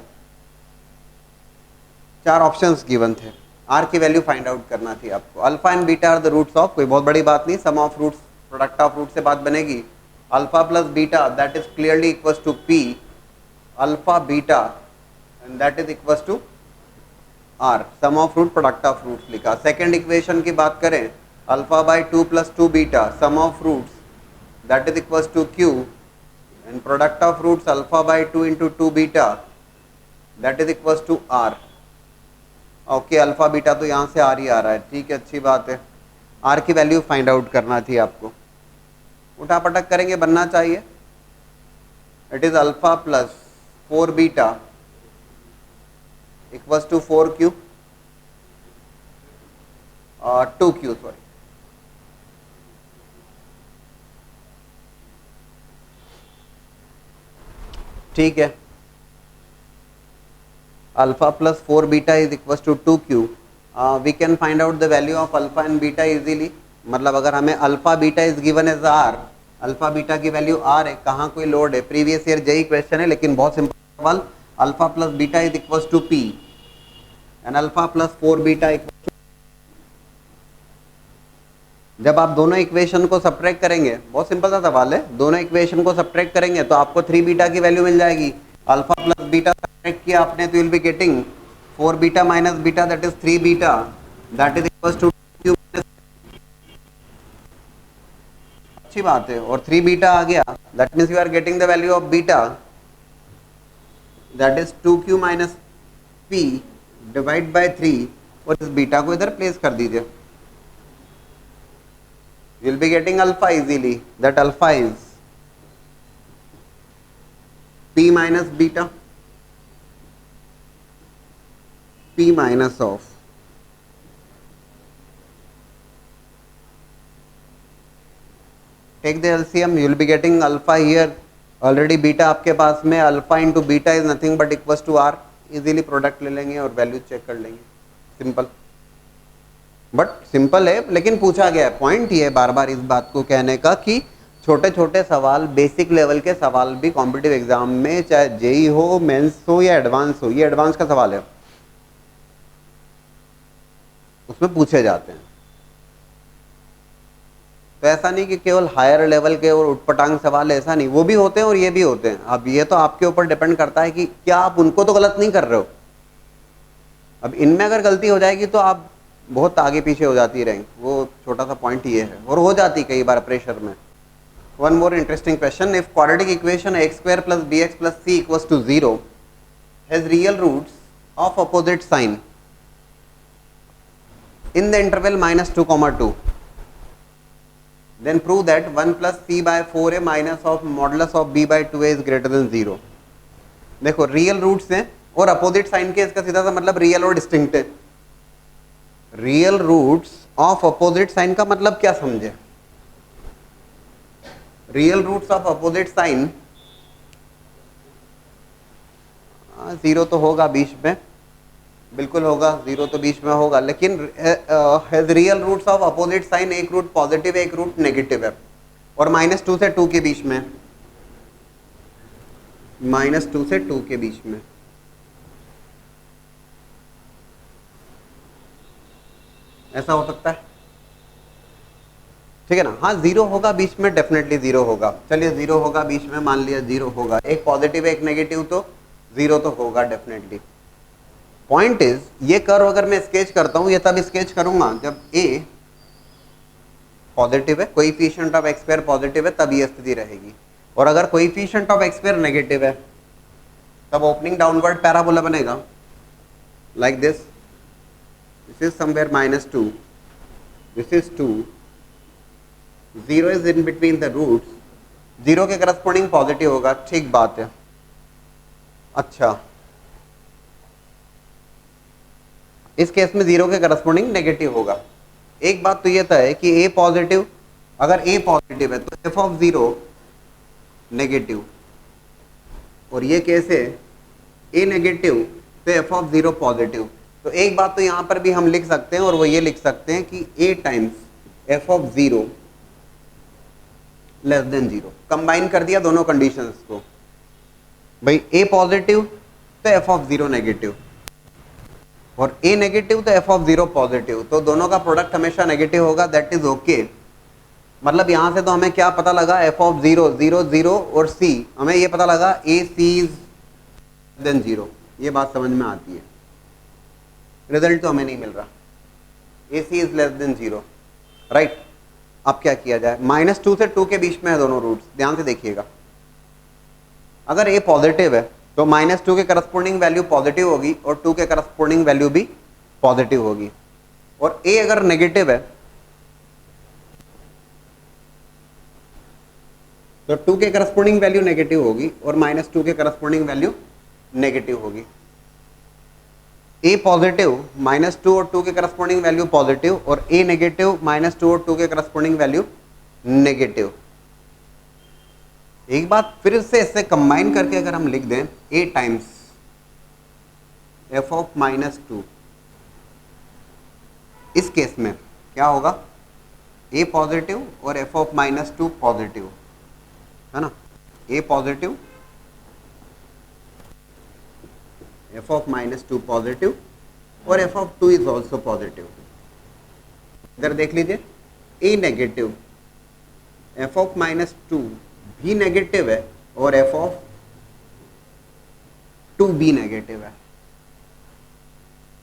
4 ऑप्शंस गिवन थे, r की वैल्यू फाइंड आउट करना थी आपको। Alpha and beta are the roots of, कोई बहुत बड़ी बात नहीं, sum of roots product of root से बात बनेगी। Alpha plus beta that is clearly equals to p alpha beta and that is equals to r, sum of root product of roots लिखा। सेकेंड इक्वेशन की बात करें, alpha by 2 plus 2 beta sum of roots that is equals to Q and product of roots alpha by 2 into 2 beta that is equals to R. Okay, alpha beta तो यहाँ से आर ही आ रहा है, ठीक है, अच्छी बात है। आर की वैल्यू फाइंड आउट करना थी आपको, उठा पटक करेंगे, बनना चाहिए। It is alpha plus 4 beta equals to 4q 2q sorry, ठीक है। Alpha plus 4 beta is equals to 2q, we can find out the value of alpha and beta easily. मतलब अगर हमें alpha beta is given as R, alpha beta की वैल्यू आर है, कहाँ कोई लोड है, प्रीवियस ईयर जेई क्वेश्चन है, लेकिन बहुत सिंपल सवाल, alpha plus beta is equals to P and alpha plus 4 beta equals to, जब आप दोनों इक्वेशन को सब्ट्रैक्ट करेंगे, बहुत सिंपल सा सवाल है, दोनों इक्वेशन को सब्ट्रैक्ट करेंगे तो आपको 3 बीटा की वैल्यू मिल जाएगी। अल्फा प्लस बीटा सब्ट्रैक्ट किया आपने तो will be getting 4 beta minus beta that is 3 beta that is equals to q। अच्छी बात है, और 3 बीटा आ गया, that means you are getting the value of beta that is 2q minus p divide by 3, और इस बीटा को इधर प्लेस कर दीजिए, you will be getting alpha easily, that alpha is p minus beta, p minus of take the LCM, you will be getting alpha here, already beta आपके पास में, alpha into beta is nothing but equals to r, easily product ले लेंगे और वैल्यू चेक कर लेंगे, सिंपल। बट सिंपल है, लेकिन पूछा गया है, पॉइंट ये बार बार इस बात को कहने का कि छोटे छोटे सवाल, बेसिक लेवल के सवाल भी कॉम्पिटिटिव एग्जाम में, चाहे जेई हो, मेंस हो या एडवांस हो, ये एडवांस का सवाल है, उसमें पूछे जाते हैं। तो ऐसा नहीं कि केवल हायर लेवल के और उटपटांग सवाल, ऐसा नहीं, वो भी होते हैं और ये भी होते हैं। अब ये तो आपके ऊपर डिपेंड करता है कि क्या आप उनको तो गलत नहीं कर रहे हो, अब इनमें अगर गलती हो जाएगी तो आप बहुत आगे पीछे हो जाती रैंक, वो छोटा सा पॉइंट ये है, और हो जाती कई बार प्रेशर में। One more interesting question, if quadratic equation x square plus B X plus C equals to 0 has real roots of opposite sign in the interval -2, then prove that 1 plus c by 4a minus of modulus of b by 2a is greater than 0। देखो रियल रूट्स हैं और अपोजिट साइन के, इसका सीधा सा मतलब रियल और डिस्टिंक्ट है। Real roots of opposite sign का मतलब क्या समझे, real roots of opposite sign, 0 तो होगा बीच में, बिल्कुल होगा, 0 तो बीच में होगा, लेकिन has real roots of opposite sign, एक रूट पॉजिटिव है एक रूट नेगेटिव है, और -2 से 2 के बीच में, -2 से 2 के बीच में, ऐसा हो सकता है, ठीक है ना। हाँ 0 होगा बीच में, डेफिनेटली 0 होगा, चलिए 0 होगा बीच में, मान लिया 0 होगा, एक पॉजिटिव एक नेगेटिव, तो 0 तो होगा डेफिनेटली। पॉइंट इज, ये कर्व अगर मैं स्केच करता हूं, ये तब स्केच करूंगा जब a पॉजिटिव है, coefficient of X square positive है, तब ये स्थिति रहेगी, और अगर coefficient of X square negative है तब ओपनिंग डाउनवर्ड पैराबोला बनेगा like this, this is somewhere -2, this is 2, 0 is in between the roots, 0 के करस्पॉन्डिंग पॉजिटिव होगा, ठीक बात है। अच्छा इस केस में 0 के करस्पॉन्डिंग नेगेटिव होगा। एक बात तो ये तय है कि a पॉजिटिव, अगर a पॉजिटिव है तो f ऑफ 0 नेगेटिव, और ये केस है a नेगेटिव तो f ऑफ 0 पॉजिटिव। तो एक बात तो यहाँ पर भी हम लिख सकते हैं, और वो ये लिख सकते हैं कि a times f of 0 less than 0, combine कर दिया दोनों कंडीशंस को, भाई a पॉजिटिव तो f ऑफ 0 नेगेटिव, और a नेगेटिव तो f ऑफ 0 पॉजिटिव, तो दोनों का प्रोडक्ट हमेशा नेगेटिव होगा, दैट इज ओके। मतलब यहां से तो हमें क्या पता लगा, f ऑफ 0 0 0 और c, हमें ये पता लगा a c इज देन 0, ये बात समझ में आती है, रिजल्ट तो हमें नहीं मिल रहा, a c is less than 0, right. अब क्या किया जाए, -2 से 2 के बीच में है दोनों रूट्स, ध्यान से देखिएगा, अगर a पॉजिटिव है तो -2 के करस्पॉन्डिंग वैल्यू पॉजिटिव होगी और 2 के करस्पॉन्डिंग वैल्यू भी पॉजिटिव होगी, और a अगर नेगेटिव है तो 2 के करस्पॉन्डिंग वैल्यू नेगेटिव होगी और -2 के करस्पॉन्डिंग वैल्यू नेगेटिव होगी। ए पॉजिटिव -2 और 2 के करस्पॉन्डिंग वैल्यू पॉजिटिव, और ए नेगेटिव -2 और 2 के करस्पॉन्डिंग वैल्यू नेगेटिव। एक बात फिर से इससे कंबाइन करके अगर हम लिख दें a टाइम्स f ऑफ -2, इस केस में क्या होगा, a पॉजिटिव और f ऑफ -2 पॉजिटिव, है ना, a positive, f of -2 positive और f of 2 is also positive. इधर देख लीजिए a नेगेटिव, f ऑफ -2 भी नेगेटिव है और f ऑफ 2 भी नेगेटिव है,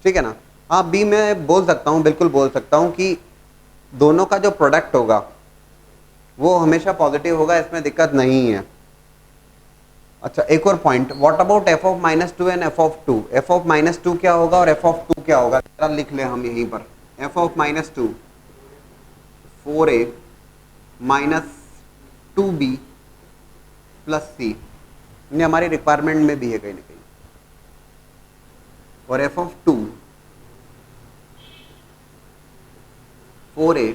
ठीक है ना। हाँ, बी मैं बोल सकता हूँ, बिल्कुल बोल सकता हूँ कि दोनों का जो प्रोडक्ट होगा वो हमेशा पॉजिटिव होगा, इसमें दिक्कत नहीं है। अच्छा, एक और point, what about f of -2 and f of 2, f of -2 क्या होगा और f ऑफ 2 क्या होगा, जरा लिख ले हम यहीं पर। f of -2 4a -2b plus c, ये हमारी रिक्वायरमेंट में भी है कहीं ना कहीं, और f of 2 4a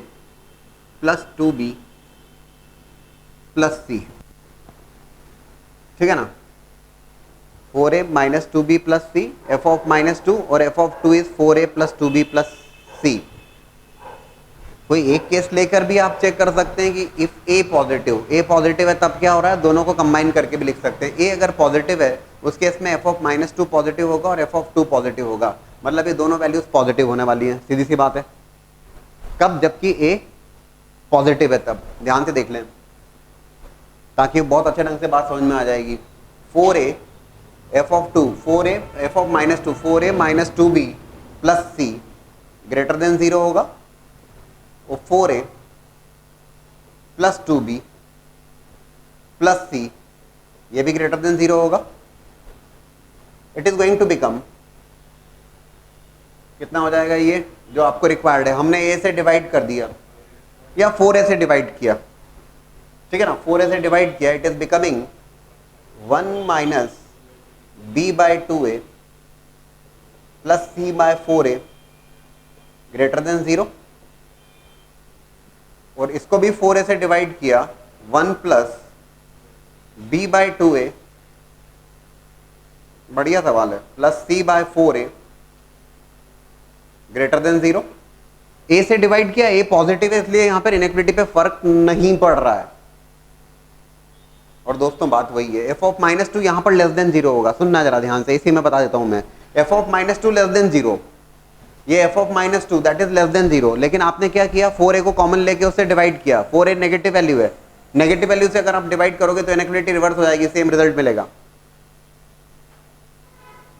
plus 2b plus c, ठीक है ना। 4a minus 2b plus c, f of -2 और f of 2 is 4a plus 2b plus c। कोई एक केस लेकर भी आप चेक कर सकते हैं कि इफ a पॉजिटिव है तब क्या हो रहा है, दोनों को कंबाइन करके भी लिख सकते हैं। a अगर पॉजिटिव है उस केस में f ऑफ -2 पॉजिटिव होगा और f ऑफ 2 पॉजिटिव होगा, मतलब ये दोनों वैल्यूज पॉजिटिव होने वाली हैं, सीधी सी बात है। कब, जबकि a पॉजिटिव है तब, ध्यान से देख लें ताकि बहुत अच्छे ढंग से बात समझ में आ जाएगी। 4a f of 2 4a f of -2 4a minus 2b plus c greater than 0 होगा, और 4a plus 2b plus c ये भी ग्रेटर देन 0 होगा। It is going to become, कितना हो जाएगा, ये जो आपको रिक्वायर्ड है, हमने a से डिवाइड कर दिया या 4a से डिवाइड किया, ठीक है ना, 4a से डिवाइड किया, it is becoming 1 minus b by 2a plus c by 4a greater than 0, और इसको भी 4a से डिवाइड किया, 1 प्लस b बाई 2a, बढ़िया सवाल है, plus c by 4a greater than 0। a से डिवाइड किया, a पॉजिटिव है इसलिए यहां पर इनइक्वालिटी पे फर्क नहीं पड़ रहा है। और दोस्तों बात वही है, f ऑफ -2 यहां पर लेस देन 0 होगा, सुनना जरा ध्यान से, इसी में बता देता हूं मैं, f ऑफ -2 लेस देन 0, ये f of -2 that is less than 0, लेकिन आपने क्या किया, 4a को कॉमन लेके उससे डिवाइड किया, 4a नेगेटिव वैल्यू है, नेगेटिव वैल्यू से अगर आप डिवाइड करोगे तो इनइक्वालिटी रिवर्स हो जाएगी, सेम रिजल्ट मिलेगा।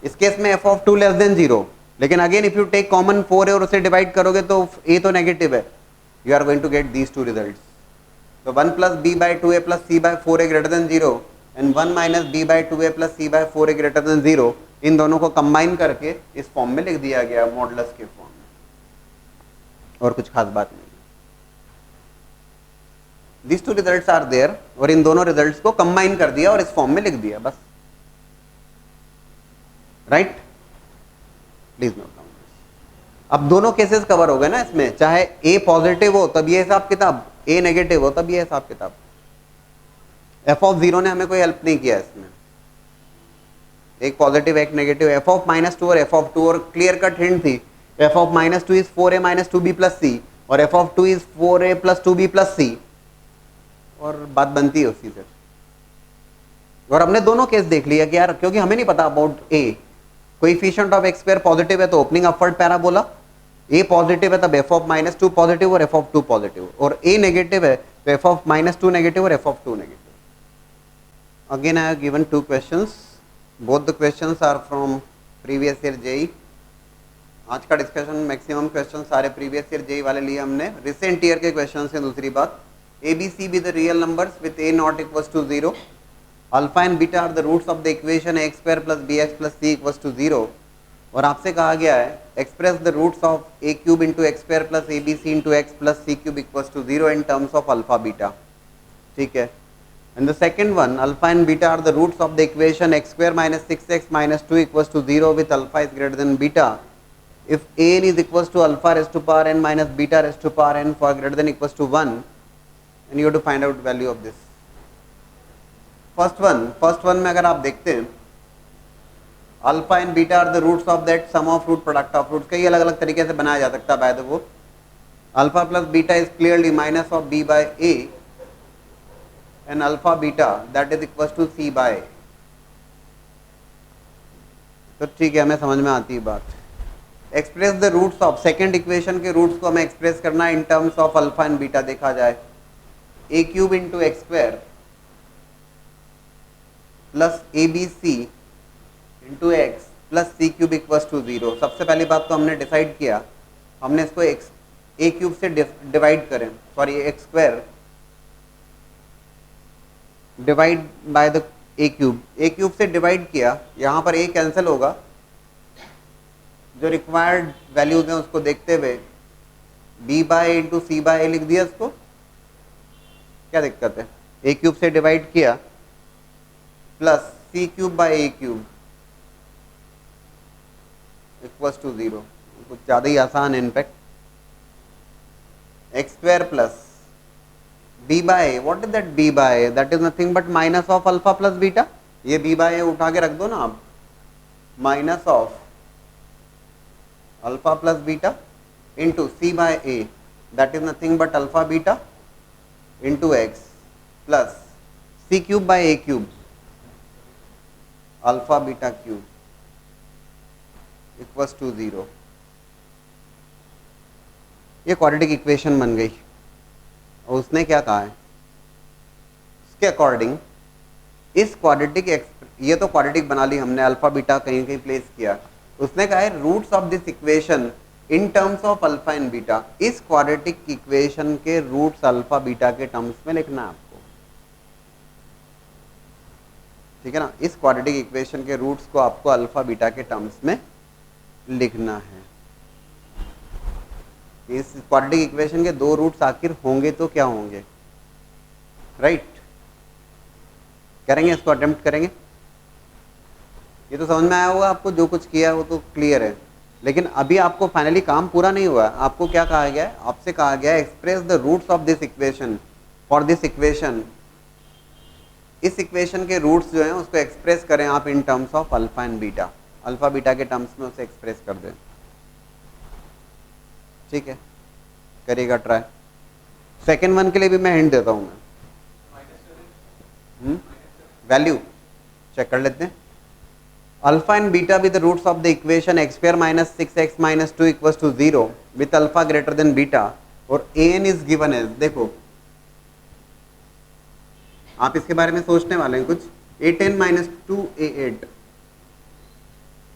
इस केस में f ऑफ 2 लेस देन 0, लेकिन again if you take common 4a और उससे डिवाइड करोगे तो a तो नेगेटिव है, you are going to get these two results. तो 1 plus b by 2a plus c by 4a greater than 0 and 1 minus b by 2a plus c by 4a greater than 0, इन दोनों को कंबाइन करके इस फॉर्म में लिख दिया गया, मॉडुलस के फॉर्म में, और कुछ खास बात नहीं। These two results are there, और इन दोनों रिजल्ट्स को कंबाइन कर दिया और इस फॉर्म में लिख दिया, बस, राइट। Please note down. अब दोनों केसेस कवर हो गए ना इसमें, चाहे a पॉजिटिव हो तब ये हिसाब किताब, a नेगेटिव हो तब ये हिसाब किताब। f ऑफ 0 ने हमें कोई हेल्प नहीं किया इसमें, एक पॉजिटिव एक नेगेटिव, f ऑफ -2 और f ऑफ 2, और क्लियर कट हिंट थी, f of -2 is 4a minus 2b plus c और f of 2 is 4a plus 2b plus c, और बात बनती है उसी से। और हमने दोनों केस देख लिया कि यार क्योंकि हमें नहीं पता about a, coefficient of x square positive है तो opening upward parabola, a positive है तब f ऑफ -2 पॉजिटिव और f ऑफ 2 पॉजिटिव, और a नेगेटिव है तो f ऑफ -2 नेगेटिव और f of 2 negative. Again I have given 2 questions, both the questions are from previous year JEE. आज का डिस्कशन मैक्सिमम क्वेश्चन सारे प्रीवियस ईयर जेई वाले लिए हमने, रिसेंट ईयर के क्वेश्चन से। दूसरी बात, a b c be the real numbers with a not equals to 0, alpha and beta are the roots of the equation x square plus bx plus c equals to 0, और आपसे कहा गया है express the roots of a cube into x square plus abc into x plus c cube equals to 0 in terms of alpha beta, ठीक है। And the second one, alpha and beta are the roots of the equation x square minus 6x minus 2 equals to 0 with alpha is greater than beta. If an is equals to alpha raised to power n minus beta raised to power n for greater than equals to 1, and you have to find out value of this. First one में अगर आप देखते हैं, alpha and beta are the roots of that sum of root product of roots. कई अलग अलग तरीके से बनाया जा सकता है बाय द वो. Alpha plus beta is clearly minus of b by a and alpha beta that is equals to c by. तो ठीक है, हमें समझ में आती है बात. Express the roots of second equation के रूट्स को हमें एक्सप्रेस करना है in terms of alpha and beta. देखा जाए a cube into x square plus a b c into x plus c cube equals to 0. सबसे पहली बात तो हमने डिसाइड किया, हमने इसको ए क्यूब से डिवाइड करें, sorry x square divide by the A cube से डिवाइड किया. यहाँ पर ए कैंसिल होगा, जो रिक्वायर्ड वैल्यूज हैं उसको देखते हुए b by into c by a लिख दिया. इसको क्या दिक्कत है, ए क्यूब से डिवाइड किया plus c cube by a cube equals to 0. कुछ ज़्यादा ही आसान है in fact. X square plus b by a, what is that b by a? That is nothing but minus of alpha plus beta. ये b by a उठा के रख दो ना आप, minus of alpha plus beta into c by a, that is nothing but alpha beta into x plus c cube by a cube, alpha beta cube equals to 0. ये क्वाड्रेटिक इक्वेशन बन गई. और उसने क्या कहा है, उसके अकॉर्डिंग इस क्वाड्रेटिक, ये तो क्वाड्रेटिक बना ली हमने, अल्फा बीटा कहीं कहीं प्लेस किया. उसने कहा है roots of this equation in terms of alpha and beta. इस क्वाड्रेटिक इक्वेशन के रूट्स अल्फा बीटा के टर्म्स में लिखना है आपको. ठीक है ना, इस क्वाड्रेटिक इक्वेशन के रूट्स को आपको अल्फा बीटा के टर्म्स में लिखना है. इस क्वाड्रेटिक इक्वेशन के दो रूट्स आखिर होंगे तो क्या होंगे, राइट? करेंगे, इसको अटेम्प्ट करेंगे. ये तो समझ में आया होगा आपको, जो कुछ किया है वो तो क्लियर है. लेकिन अभी आपको फाइनली काम पूरा नहीं हुआ. आपको क्या कहा गया है, आपसे कहा गया है express the roots of this equation for this equation. इस इक्वेशन के रूट्स जो हैं उसको एक्सप्रेस करें आप in terms of alpha and beta. Alpha beta के टर्म्स में उसे एक्सप्रेस कर दें. ठीक है, करिएगा ट्राई. सेकेंड वन के लिए भी मैं हिंट देता हूँ. मैं वैल्यू चेक कर लेते हैं. Alpha and beta with the roots of the equation x square minus 6x minus 2 equals to 0 with alpha greater than beta और an इज गिवन एज. देखो आप इसके बारे में सोचने वाले हैं कुछ. a10 minus 2a8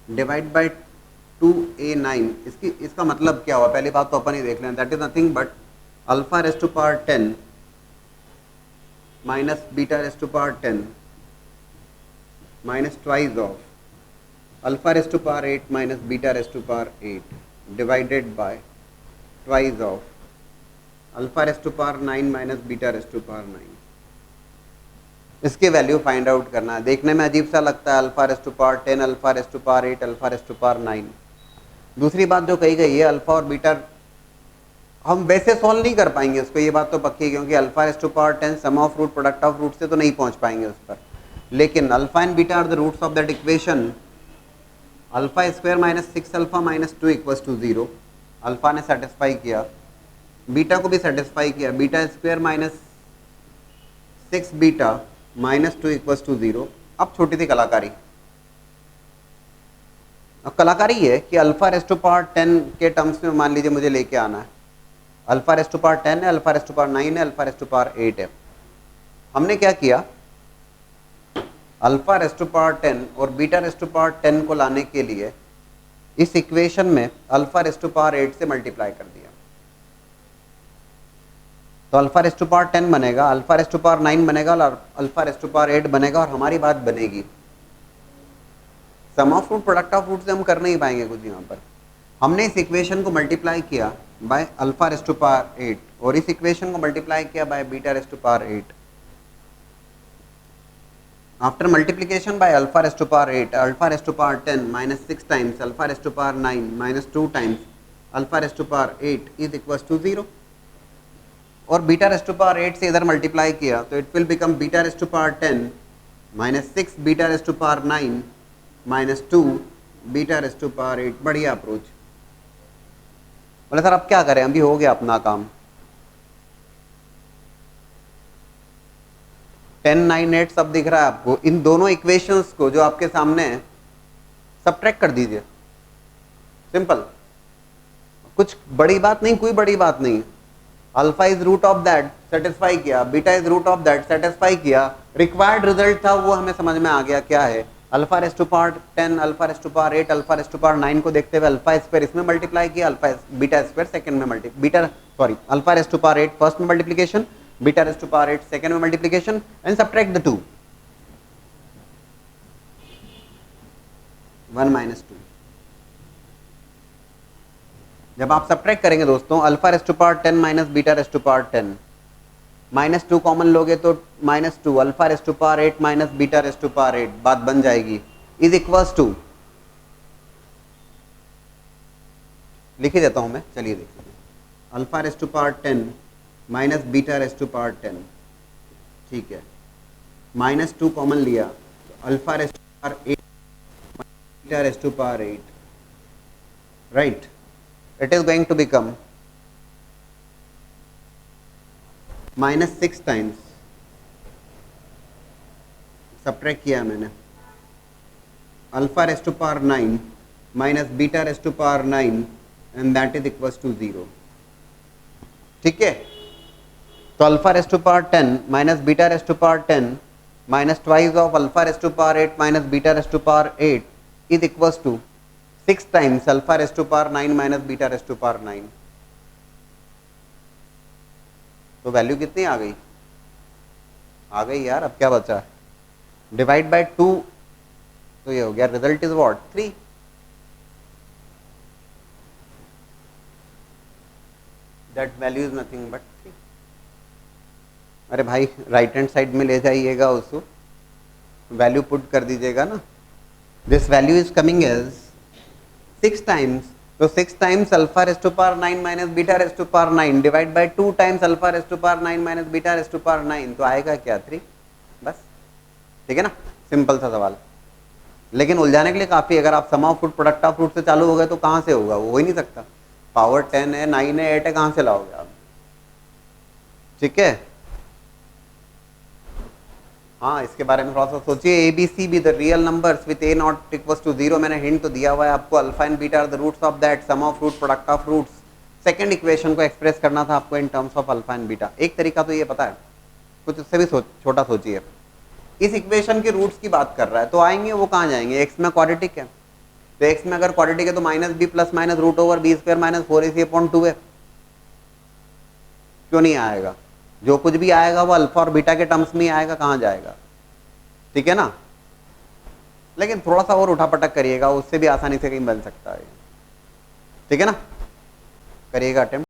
divide by 2a9. इसका मतलब क्या हुआ, पहली बात तो अपन ही देख लें. That is nothing but alpha raise to power 10 minus beta raise to power 10 minus twice of alpha raise to power 8 minus beta raise to power 8 divided by twice of alpha raise to power 9 minus beta raise to power 9. इसके वैल्यू फाइंड आउट करना है. देखने में अजीब सा लगता है, alpha raise to power 10, alpha raise to power 8, alpha raise to power 9. दूसरी बात जो कही गई है, अल्फा और बीटा हम वैसे सॉल्व नहीं कर पाएंगे उसको, ये बात तो पक्की है, क्योंकि alpha raise to power 10 sum of root product of root से तो नहीं पहुंच पाएंगे उस पर. लेकिन alpha and beta are the roots of that equation. Alpha square minus 6 alpha minus 2 equals to 0. Alpha ने सेटिस्फाई किया, बीटा को भी सेटिस्फाई किया. Beta square minus 6 beta minus 2 equals to 0. अब छोटी सी कलाकारी. अब कलाकारी है कि अल्फा रेस टू पावर 10 के टर्म्स में मान लीजिए मुझे लेके आना है. अल्फा रेस टू पावर 10 है, अल्फा रेस टू पावर 9 है, अल्फा रेस टू पावर 8 है. हमने क्या किया, अल्फा रेस टू पावर 10 और बीटा रेस टू पावर 10 को लाने के लिए इस इक्वेशन में अल्फा रेस टू पावर 8 से मल्टीप्लाई कर दिया. तो अल्फा रेस टू पावर 10 बनेगा, अल्फा रेस टू पावर 9 बनेगा और अल्फा रेस टू पावर 8 बनेगा. और हमारी बात बनेगी, sum of root product of root से हम कर नहीं पाएंगे कुछ. यहाँ पर हमने इस इक्वेशन को मल्टीप्लाई किया by alpha raise to power 8 और इस इक्वेशन को मल्टीप्लाई किया by beta raise to power 8. After multiplication by alpha raised to power 8, alpha raised to power 10 minus 6 times alpha raised to power 9 minus 2 times alpha raised to power 8 is equals to 0. और बीटा रेस्ट टू पावर 8 से इधर मल्टीप्लाई किया तो it will become beta raised to power 10 minus 6 beta raised to power 9 minus 2 beta raised to power 8. बढ़िया अप्रोच. बोले सर अब क्या करें, अभी हो गया अपना काम. 10, 9, 8 सब दिख रहा है आपको. इन दोनों इक्वेशंस को जो आपके सामने है सबट्रैक्ट कर दीजिए. सिंपल, कुछ बड़ी बात नहीं, कोई बड़ी बात नहीं. Alpha is root of that, satisfy किया. Beta is root of that, satisfy किया. रिक्वायर्ड रिजल्ट था वो हमें समझ में आ गया क्या है. Alpha raised to power 10, alpha raised to power 8, alpha raised to power 9 को देखते हुए अल्फा स्क्वायर इसमें मल्टीप्लाई किया, अल्फा बीटा स्क्वायर सेकंड में alpha raised to power 8 first में multiplication, beta raised to power 8 second में multiplication and subtract the 2. 1 minus 2. जब आप सब्ट्रैक्ट करेंगे दोस्तों, alpha raised to power 10 minus beta raised to power 10, minus 2 common लोगे तो minus 2, alpha raised to power 8 minus beta raised to power 8 बात बन जाएगी, इज इक्वल्स टू. लिख ही देता हूं मैं, चलिए देखिए. Alpha raised to power 10 minus beta raised to power 10, ठीक है. माइनस 2 कॉमन लिया, alpha raised to power 8 beta raised to power 8, right. It is going to become minus 6 times, subtract किया मैंने, alpha raised to power 9 minus beta raised to power 9 and that is equals to 0. ठीक है. तो alpha raised to power 10 minus beta raised to power 10 minus twice of alpha raised to power 8 minus beta raised to power 8 is equals to 6 times alpha raised to power 9 minus beta raised to power 9. तो वैल्यू कितनी आ गई? आ गई यार. अब क्या बचा? डिवाइड बाय 2 तो ये हो गया. Result is what? 3. That value is nothing but 3. अरे भाई राइट हैंड साइड में ले जाइएगा, उसको वैल्यू पुट कर दीजिएगा ना. This value is coming as 6 times, तो 6 times alpha raised to power 9 minus beta raised to power 9 divide by 2 times alpha raised to power 9 minus beta raised to power 9, तो आएगा क्या? 3. बस. ठीक है ना, सिंपल सा सवाल. लेकिन उलझाने के लिए काफी. अगर आप sum of root product of root से चालू हो गए तो कहां से होगा? वो हो ही नहीं सकता. पावर 10 है, 9 है, 8 है, कहां से लाओगे आप? ठीक है. हाँ, इसके बारे में थोड़ा सा सोचिए. A b c be the real numbers with a not equals to 0. मैंने हिंट तो दिया हुआ है आपको. Alpha and beta are the roots of that sum of root product of roots. Second equation को एक्सप्रेस करना था आपको in terms of alpha and beta. एक तरीका तो ये पता है, कुछ उससे भी छोटा सोचिए. इस इक्वेशन के रूट्स की बात कर रहा है, तो आएंगे वो कहाँ जाएंगे? एक्स में क्वाड्रेटिक है, तो एक्स में अगर क्वाड्रेटिक है तो minus b plus minus root over b square minus 4ac/2 है. क्यों नहीं आएगा? जो कुछ भी आएगा वो अल्फा और बीटा के टर्म्स में ही आएगा. कहाँ जाएगा? ठीक है ना. लेकिन थोड़ा सा और उठापटक करिएगा, उससे भी आसानी से कहीं बन सकता है. ठीक है ना, करिएगा अटेम्प्ट.